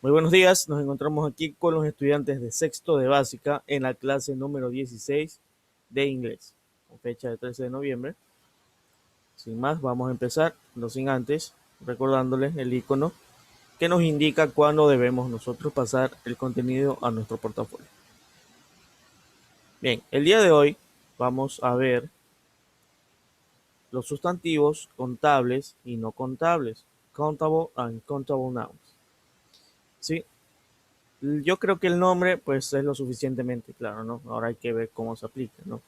Muy buenos días, nos encontramos aquí con los estudiantes de sexto de básica en la clase número 16 de inglés, con fecha de 13 de noviembre. Sin más, vamos a empezar, no sin antes, recordándoles el icono que nos indica cuándo debemos nosotros pasar el contenido a nuestro portafolio. Bien, el día de hoy vamos a ver los sustantivos contables y no contables, countable and uncountable nouns. ¿Sí? Yo creo que el nombre pues es lo suficientemente claro, ¿no? Ahora hay que ver cómo se aplica, ¿no?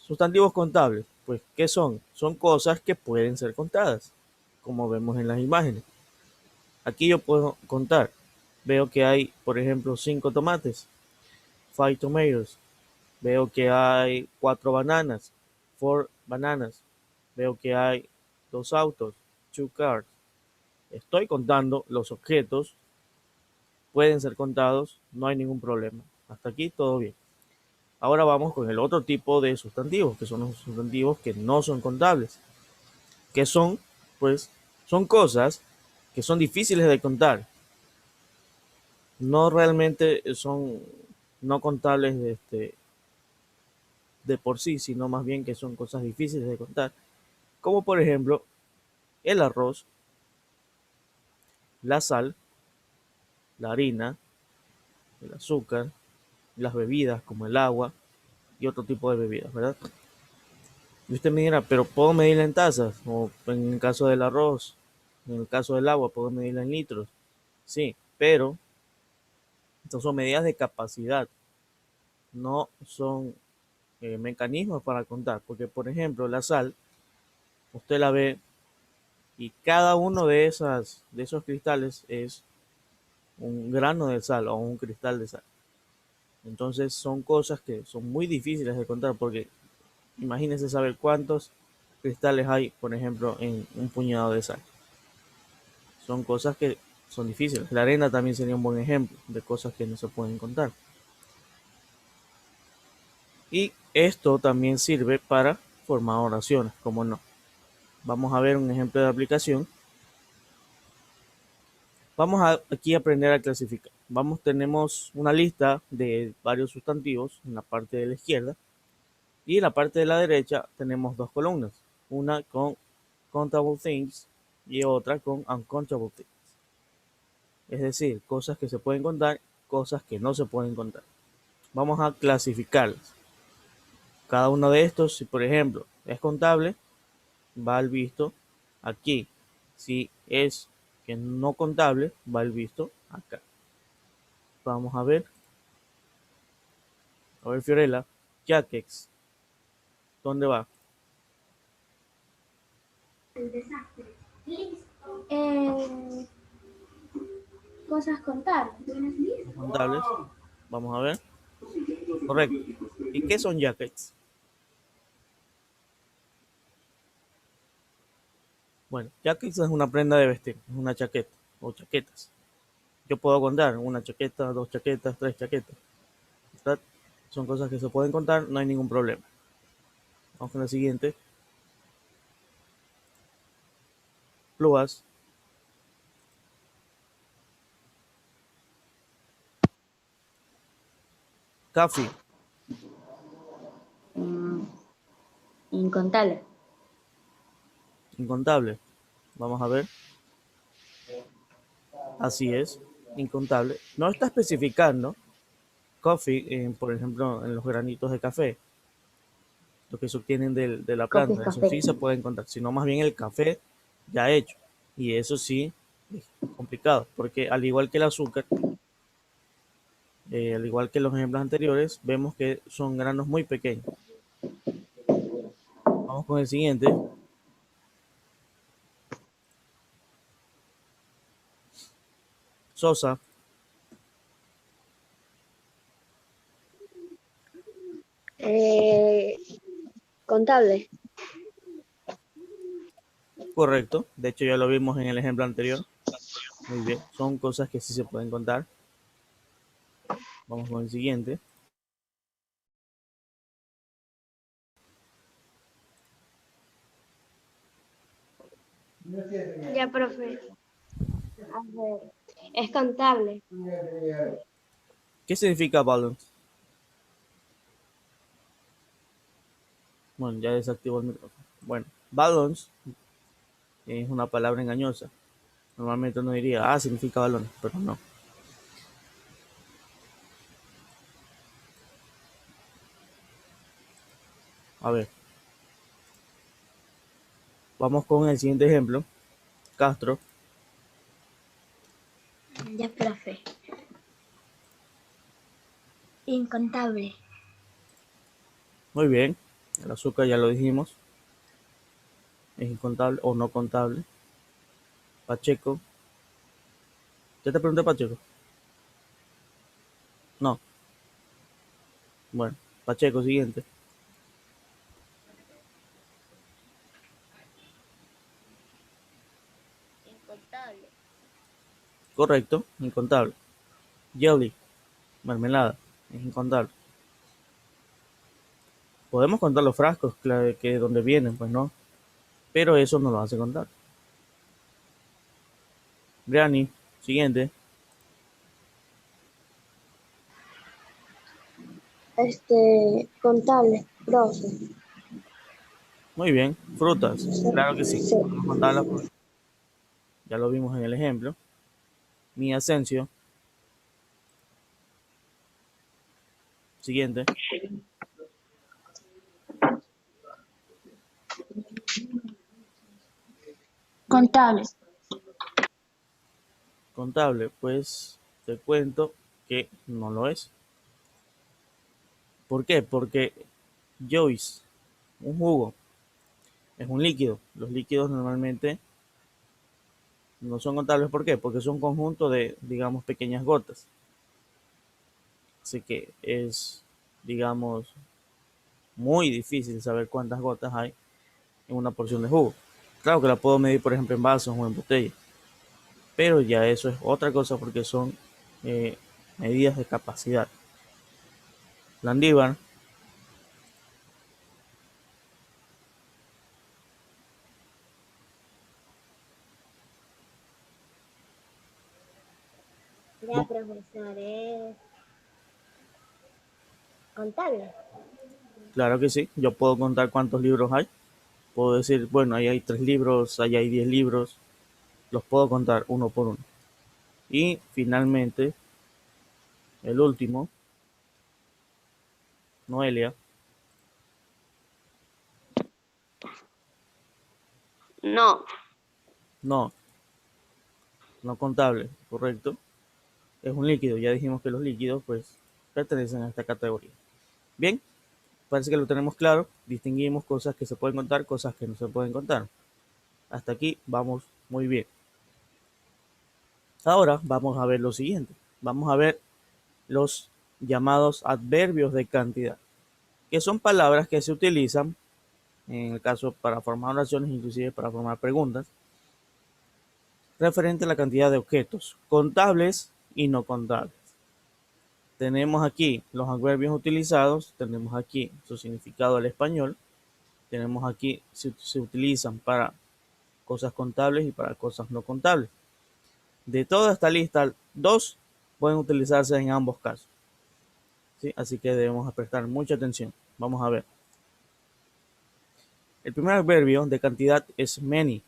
Sustantivos contables, pues ¿qué son? Son cosas que pueden ser contadas, como vemos en las imágenes. Aquí yo puedo contar. Veo que hay, por ejemplo, 5 tomates, 5 tomatoes. Veo que hay 4 bananas, 4 bananas. Veo que hay 2 autos, 2 cars. Estoy contando los objetos, pueden ser contados, no hay ningún problema. Hasta aquí todo bien. Ahora vamos con el otro tipo de sustantivos, que son los sustantivos que no son contables, que son, pues, son cosas que son difíciles de contar. No realmente son no contables de por sí, sino más bien que son cosas difíciles de contar, como por ejemplo el arroz, la sal, la harina, el azúcar, las bebidas como el agua y otro tipo de bebidas, ¿verdad? Y usted me dirá, pero ¿puedo medirla en tazas? O en el caso del arroz, en el caso del agua, ¿puedo medirla en litros? Sí, pero estas son medidas de capacidad, no son mecanismos para contar. Porque, por ejemplo, la sal, usted la ve y cada uno de esos cristales es un grano de sal o un cristal de sal. Entonces son cosas que son muy difíciles de contar porque imagínese saber cuántos cristales hay, por ejemplo, en un puñado de sal. Son cosas que son difíciles. La arena también sería un buen ejemplo de cosas que no se pueden contar. Y esto también sirve para formar oraciones, como no. Vamos a ver un ejemplo de aplicación. Vamos a aquí aprender a clasificar. Tenemos una lista de varios sustantivos en la parte de la izquierda y en la parte de la derecha tenemos dos columnas, una con countable things y otra con uncountable things. Es decir, cosas que se pueden contar, cosas que no se pueden contar. Vamos a clasificarlas. Cada uno de estos, si por ejemplo es contable, va al visto aquí. Si es que no contable, va al visto acá. Vamos a ver Fiorella, Jaquex, ¿dónde va? Eh, cosas contables. Los contables, vamos a ver. Correcto. ¿Y qué son jackets? Bueno, jackets es una prenda de vestir, es una chaqueta o chaquetas. Yo puedo contar una chaqueta, dos chaquetas, tres chaquetas. ¿Verdad? Son cosas que se pueden contar, no hay ningún problema. Vamos con la siguiente. Pluas, coffee, Mm, incontable. incontable. Vamos a ver. Así es, incontable. No está especificando coffee, por ejemplo, en los granitos de café, lo que se obtienen de la Coffee es planta. Eso café. sí se puede encontrar, sino más bien el café ya hecho. Y eso sí es complicado, porque al igual que el azúcar, al igual que los ejemplos anteriores, vemos que son granos muy pequeños. Vamos con el siguiente. Sosa, Eh, contable. correcto. De hecho, ya lo vimos en el ejemplo anterior. Muy bien. Son cosas que sí se pueden contar. Vamos con el siguiente. Ya, profe. A ver. Es contable. ¿Qué significa balance? Bueno, ya desactivo el micrófono. Bueno, balance es una palabra engañosa. Normalmente uno diría, significa balón, pero no. A ver, vamos con el siguiente ejemplo. Castro. Ya, profe. Incontable. Muy bien. El azúcar ya lo dijimos. Es incontable o no contable. Pacheco. ¿Ya te pregunté, Pacheco? No. Bueno, Pacheco, siguiente. Incontable. Correcto, incontable. Jelly, mermelada, es incontable. Podemos contar los frascos, claro, que de dónde vienen, pues no. Pero eso no lo hace contar. Granny, siguiente. Contable, profe. Muy bien. Frutas, claro que sí. Sí. Podemos contar las frutas. Ya lo vimos en el ejemplo. Mi Asensio, siguiente. Contable. Contable, pues te cuento que no lo es. ¿Por qué? Porque Joyce, un jugo, es un líquido. Los líquidos normalmente no son contables. ¿Por qué? Porque es un conjunto de, digamos, pequeñas gotas. Así que es, digamos, muy difícil saber cuántas gotas hay en una porción de jugo. Claro que la puedo medir, por ejemplo, en vasos o en botellas, pero ya eso es otra cosa porque son eh, medidas de capacidad. Landívar, Ya, profesor, es contable. claro que sí, yo puedo contar cuántos libros hay. Puedo decir, bueno, ahí hay 3 libros, ahí hay 10 libros, los puedo contar uno por uno. Y finalmente, el último, Noelia, No. no, no contable, correcto. Es un líquido, ya dijimos que los líquidos pues pertenecen a esta categoría. Bien, parece que lo tenemos claro, distinguimos cosas que se pueden contar, cosas que no se pueden contar. Hasta aquí vamos muy bien. Ahora vamos a ver lo siguiente. Vamos a ver los llamados adverbios de cantidad, que son palabras que se utilizan en el caso para formar oraciones, inclusive para formar preguntas, referente a la cantidad de objetos, contables y no contables. Tenemos aquí los adverbios utilizados, tenemos aquí su significado al español, tenemos aquí se utilizan para cosas contables y para cosas no contables. De toda esta lista, 2 pueden utilizarse en ambos casos, ¿sí? Así que debemos prestar mucha atención. Vamos a ver. El primer adverbio de cantidad es many.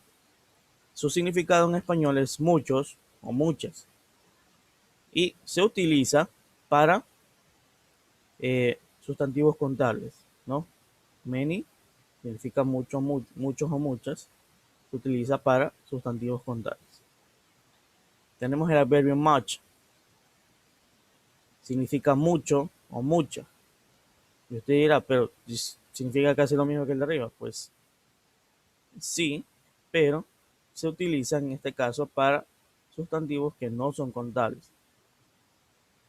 Su significado en español es muchos o muchas. Y se utiliza para sustantivos contables, ¿no? Many significa muchos o muchas. Se utiliza para sustantivos contables. Tenemos el adverbio much. Significa mucho o mucha. Y usted dirá, pero significa casi lo mismo que el de arriba. Pues sí, pero se utiliza en este caso para sustantivos que no son contables.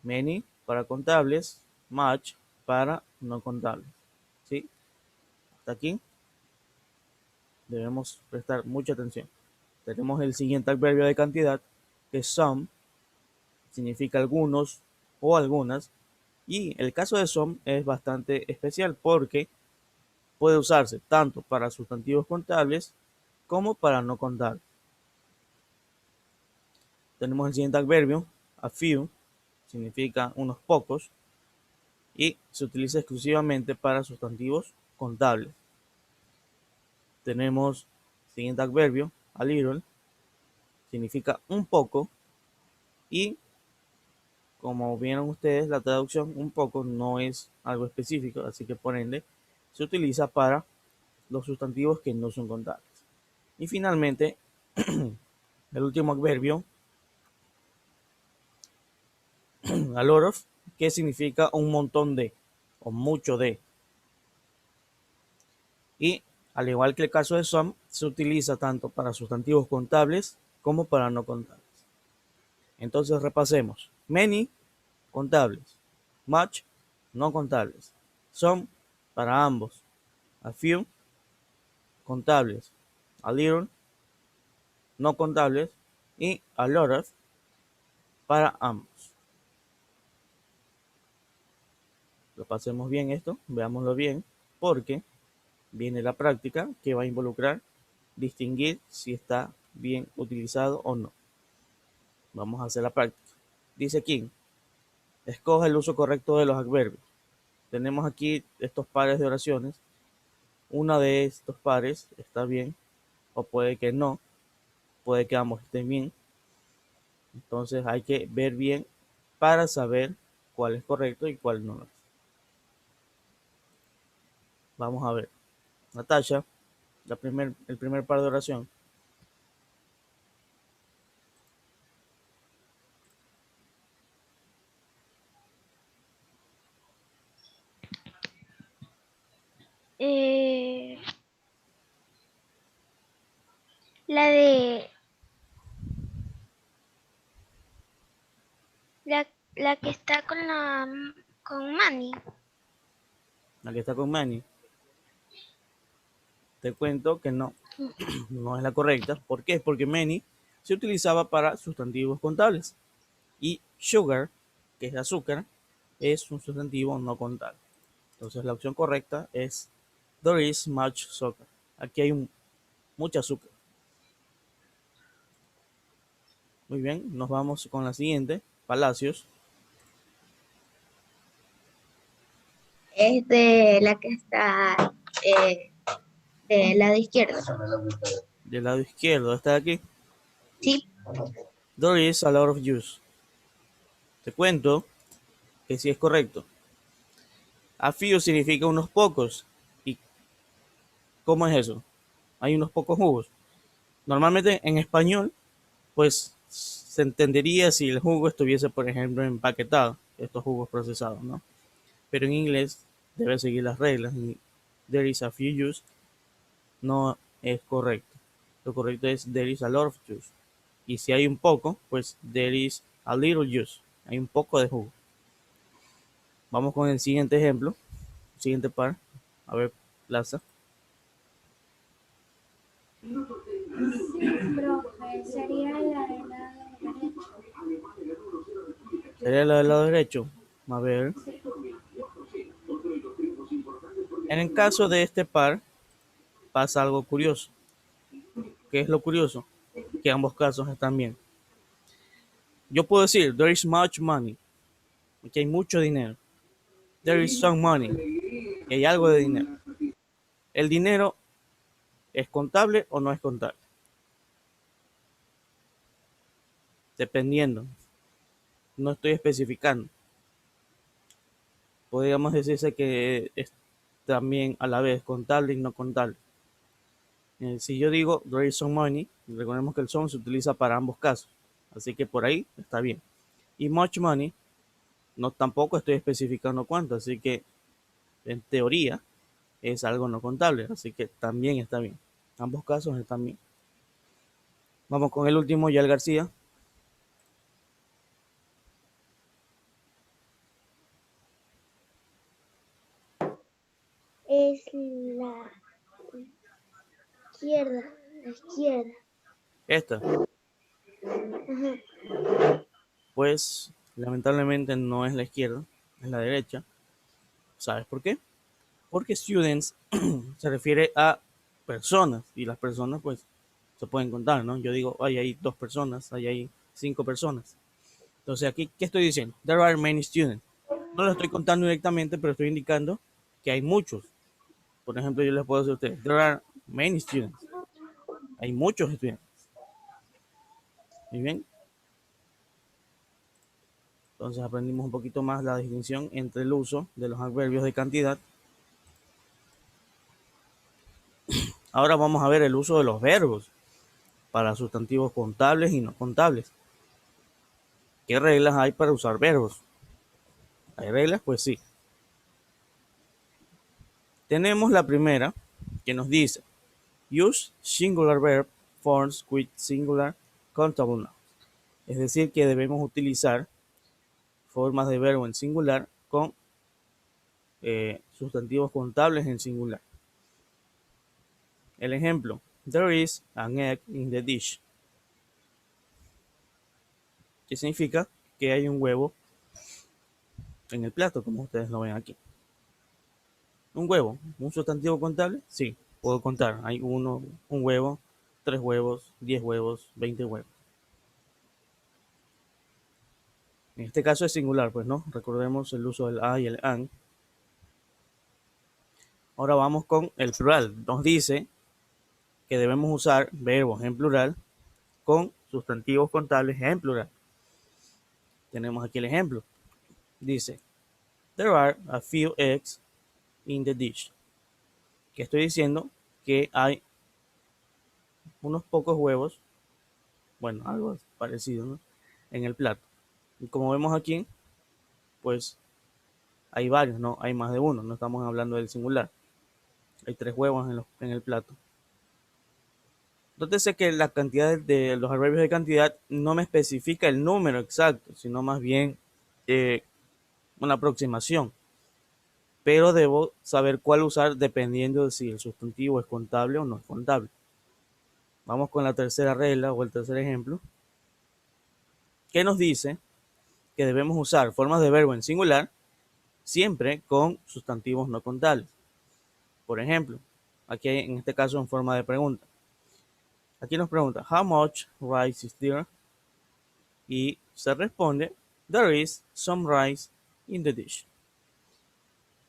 Many para contables, much para no contables. ¿Sí? Hasta aquí debemos prestar mucha atención. Tenemos el siguiente adverbio de cantidad, que es some, significa algunos o algunas. Y el caso de some es bastante especial porque puede usarse tanto para sustantivos contables como para no contables. tenemos el siguiente adverbio, a few, significa unos pocos, y se utiliza exclusivamente para sustantivos contables. Tenemos el siguiente adverbio, a little, significa un poco, y como vieron ustedes, la traducción un poco no es algo específico, así que por ende se utiliza para los sustantivos que no son contables. Y finalmente, el último adverbio, a lot of, que significa un montón de o mucho de. Y al igual que el caso de some, se utiliza tanto para sustantivos contables como para no contables. Entonces repasemos. Many, contables. Much, no contables. Some, para ambos. A few, contables. A little, no contables. Y a lot of, para ambos. Repasemos bien esto, veámoslo bien, porque viene la práctica que va a involucrar distinguir si está bien utilizado o no. Vamos a hacer la práctica. Dice aquí, escoja el uso correcto de los adverbios. Tenemos aquí estos pares de oraciones. Una de estos pares está bien o puede que no. Puede que ambos estén bien. Entonces hay que ver bien para saber cuál es correcto y cuál no es. Vamos a ver. Natasha, el primer par de oración. La de la que está con Manny. La que está con Manny. Te cuento que no, no es la correcta. ¿Por qué? Porque many se utilizaba para sustantivos contables y sugar, que es azúcar, es un sustantivo no contable. Entonces la opción correcta es there is much sugar. Aquí hay mucha azúcar. Muy bien, nos vamos con la siguiente, Palacios. Es de la que está del lado izquierdo. Del lado izquierdo, está aquí. Sí. There is a lot of juice. Te cuento que sí es correcto. A few significa unos pocos. ¿Y cómo es eso? Hay unos pocos jugos. Normalmente en español, pues se entendería si el jugo estuviese, por ejemplo, empaquetado, estos jugos procesados, ¿no? Pero en inglés debe seguir las reglas. Y there is a few juice no es correcto. Lo correcto es there is a lot of juice. Y si hay un poco, pues there is a little juice. Hay un poco de jugo. Vamos con el siguiente ejemplo. Siguiente par. A ver, Plaza. Sí, profe, sería la del lado derecho. Sería la del lado derecho. A ver. En el caso de este par, pasa algo curioso. ¿Qué es lo curioso? Que ambos casos están bien. Yo puedo decir, there is much money. Que hay mucho dinero. There is some money. Que hay algo de dinero. ¿El dinero es contable o no es contable? Dependiendo. No estoy especificando. Podríamos decirse que es también a la vez contable y no contable. Si yo digo there is some money, recordemos que el some se utiliza para ambos casos. Así que por ahí está bien. Y much money, no tampoco estoy especificando cuánto, así que en teoría es algo no contable, así que también está bien. Ambos casos están bien. Vamos con el último, Yael García. Es la izquierda, la izquierda. Esta, Ajá. pues lamentablemente no es la izquierda, es la derecha. ¿Sabes por qué? Porque students se refiere a personas y las personas pues se pueden contar, ¿no? Yo digo, ay, hay dos personas, hay 5 personas. Entonces aquí, ¿qué estoy diciendo? There are many students. No lo estoy contando directamente, pero estoy indicando que hay muchos. Por ejemplo, yo les puedo decir a ustedes, there are many students. Hay muchos estudiantes. Muy bien. Entonces aprendimos un poquito más la distinción entre el uso de los adverbios de cantidad. Ahora vamos a ver el uso de los verbos para sustantivos contables y no contables. ¿Qué reglas hay para usar verbos? ¿Hay reglas? Pues sí. Tenemos la primera que nos dice use singular verb forms with singular countable nouns. Es decir, que debemos utilizar formas de verbo en singular con sustantivos contables en singular. El ejemplo, there is an egg in the dish. ¿Qué significa? Que hay un huevo en el plato, como ustedes lo ven aquí. ¿Un huevo? ¿Un sustantivo contable? Sí, puedo contar. Hay uno, un huevo, 3 huevos, 10 huevos, 20 huevos. En este caso es singular, pues no. Recordemos el uso del a y el an. Ahora vamos con el plural. Nos dice que debemos usar verbos en plural con sustantivos contables en plural. Tenemos aquí el ejemplo. Dice, there are a few eggs in the dish. Que estoy diciendo que hay unos pocos huevos, bueno, algo parecido, ¿no? En el plato. Y como vemos aquí, pues hay varios, no hay más de uno, no estamos hablando del singular. Hay 3 huevos en el plato. Entonces sé que la cantidad de los adverbios de cantidad no me especifica el número exacto, sino más bien una aproximación. Pero debo saber cuál usar dependiendo de si el sustantivo es contable o no es contable. Vamos con la tercera regla o el tercer ejemplo, que nos dice que debemos usar formas de verbo en singular siempre con sustantivos no contables. Por ejemplo, aquí en este caso en forma de pregunta. Aquí nos pregunta, how much rice is there? Y se responde, there is some rice in the dish.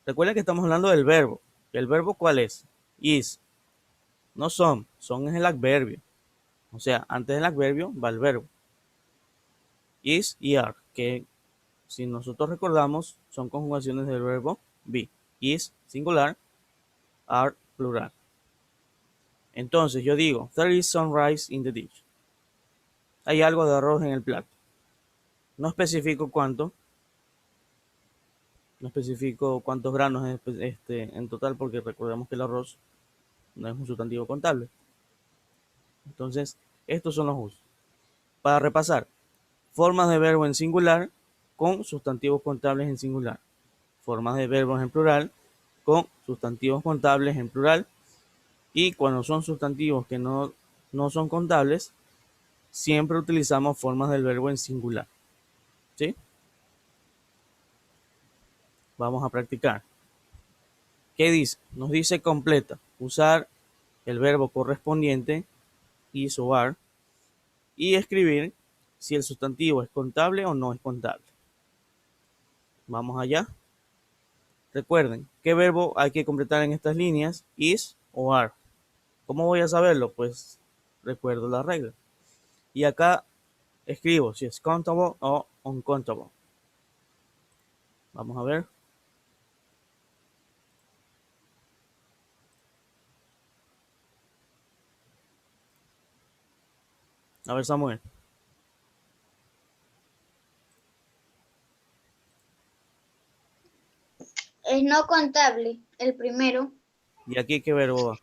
Recuerden que estamos hablando del verbo. ¿El verbo cuál es? Is. No son. Son es el adverbio. O sea, antes del adverbio va el verbo. Is y are, que si nosotros recordamos son conjugaciones del verbo be. Is singular, are plural. Entonces yo digo, there is some rice in the dish. Hay algo de arroz en el plato. No especifico cuánto. No especifico cuántos granos en total porque recordemos que el arroz no es un sustantivo contable. Entonces, estos son los usos. Para repasar, formas de verbo en singular con sustantivos contables en singular. Formas de verbos en plural con sustantivos contables en plural. Y cuando son sustantivos que no son contables, siempre utilizamos formas del verbo en singular. ¿Sí? Vamos a practicar. ¿Qué dice? Nos dice completa. Usar el verbo correspondiente, is o are, y escribir si el sustantivo es contable o no es contable. Vamos allá. Recuerden, ¿qué verbo hay que completar en estas líneas? Is o are. ¿Cómo voy a saberlo? Pues recuerdo la regla. Y acá escribo si es countable o uncountable. Vamos a ver. A ver, Samuel. Es no contable, el primero. ¿Y aquí qué verbo va?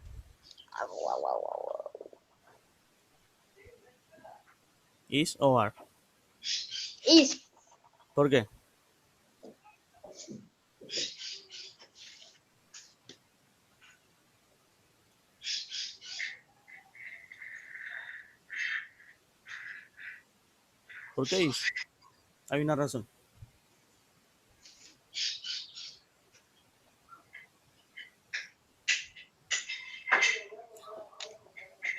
Is o are. Is. ¿Por qué? ¿Por qué is? Hay una razón.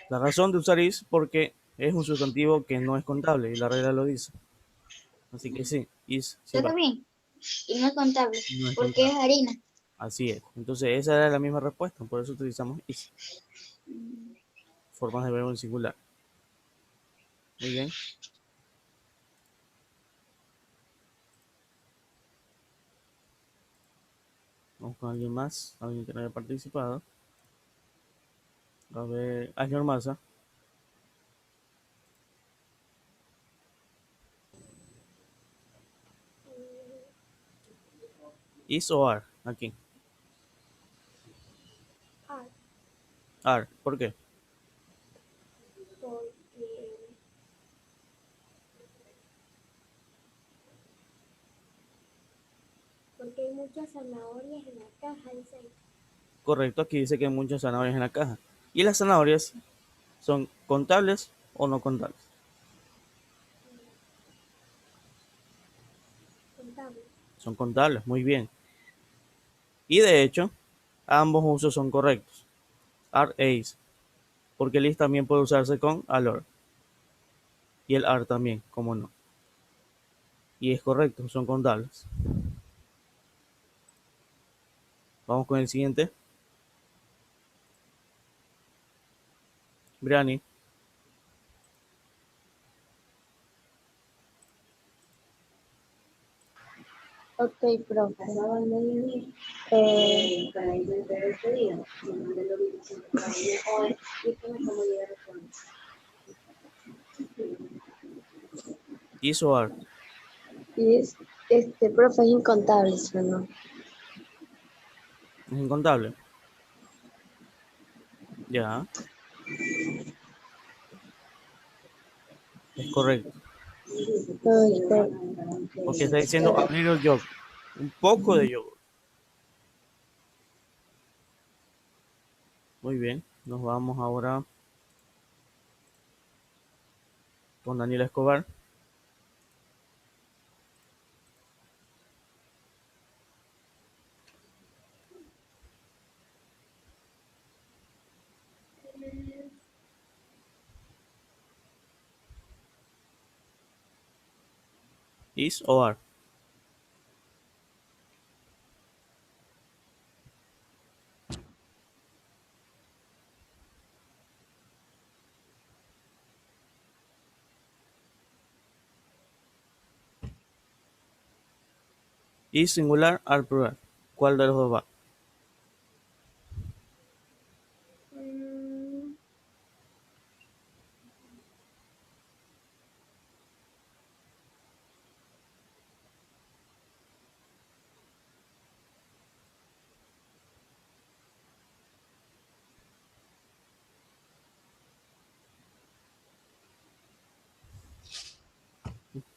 La razón de usar is porque es un sustantivo que no es contable y la regla lo dice. Así que sí, is sí Todo va. bien. Y no es contable. No es Porque es contable. harina. Así es. Entonces esa era la misma respuesta, por eso utilizamos is. Formas de verbo en singular. Muy bien. Vamos con alguien más, alguien que no haya participado. A ver, Ashley Massa. Is o are, aquí. Are, Are, ¿por qué? porque hay muchas zanahorias en la caja, dice ahí. Correcto, aquí dice que hay muchas zanahorias en la caja. ¿Y las zanahorias son contables o no contables? Contable. Son contables, muy bien. Y de hecho, ambos usos son correctos. Are e is. Porque el is también puede usarse con alor. Y el are también, como no. Y es correcto, son contables. Vamos con el siguiente. Briani. Ok, profe. Is o are. Profe, es incontable, ¿sí o no? Es incontable. Ya, es correcto. Ay, Porque está diciendo a little yogurt. Un poco de yogur. Muy bien. Nos vamos ahora con Daniel Escobar. Is o are. Is singular, are plural. ¿Cuál de los dos va?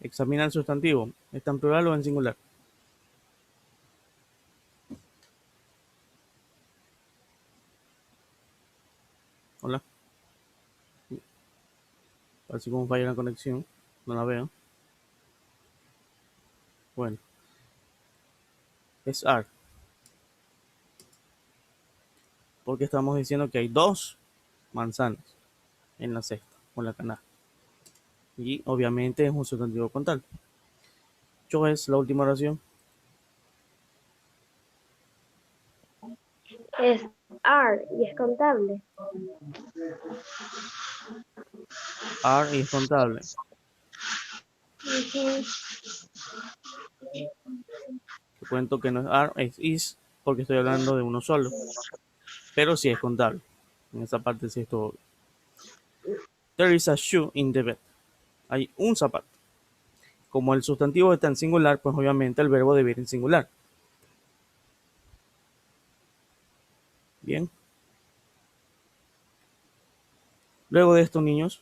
Examina el sustantivo. ¿Está en plural o en singular? Hola. Así como falla la conexión. No la veo. Bueno, es are. Porque estamos diciendo que hay dos manzanas en la cesta o en la canasta. Y obviamente es un sustantivo contable. Yo es la última oración. Es are y es contable. Are y es contable. Te cuento que no es are, es is, porque estoy hablando de uno solo. Pero sí es contable. En esa parte sí es todo obvio. There is a shoe in the bed. Hay un zapato. Como el sustantivo está en singular, pues obviamente el verbo debe ir en singular. Bien. Luego de estos niños,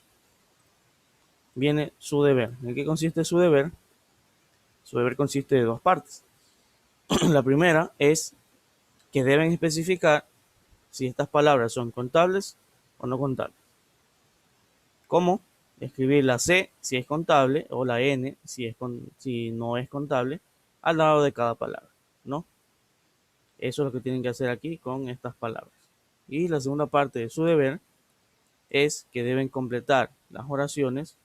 viene su deber. ¿En qué consiste su deber? Su deber consiste de dos partes. La primera es que deben especificar si estas palabras son contables o no contables. ¿Cómo? Escribir la C si es contable o la N si no es contable al lado de cada palabra, ¿no? Eso es lo que tienen que hacer aquí con estas palabras. Y la segunda parte de su deber es que deben completar las oraciones.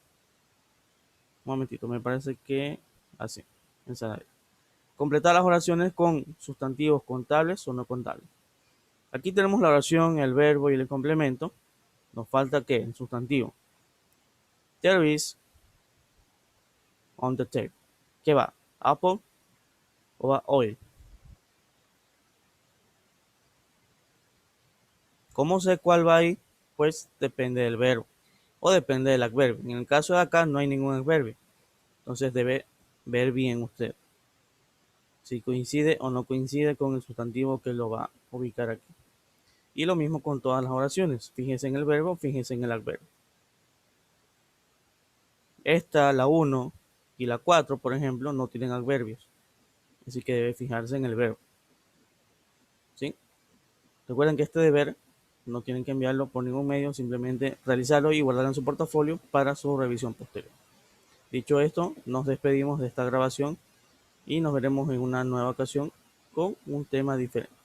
Un momentito, me parece que así. Ensalada. Completar las oraciones con sustantivos contables o no contables. Aquí tenemos la oración, el verbo y el complemento. Nos falta ¿qué? El sustantivo. There is on the table. ¿Qué va? Apple o va oil. ¿Cómo sé cuál va ahí? Pues depende del verbo o depende del adverbio. En el caso de acá no hay ningún adverbio. Entonces debe ver bien usted si coincide o no coincide con el sustantivo que lo va a ubicar aquí. Y lo mismo con todas las oraciones. Fíjese en el verbo, fíjese en el adverbio. Esta, la 1 y la 4, por ejemplo, no tienen adverbios. Así que debe fijarse en el verbo. ¿Sí? Recuerden que este deber no tienen que enviarlo por ningún medio, simplemente realizarlo y guardarlo en su portafolio para su revisión posterior. Dicho esto, nos despedimos de esta grabación y nos veremos en una nueva ocasión con un tema diferente.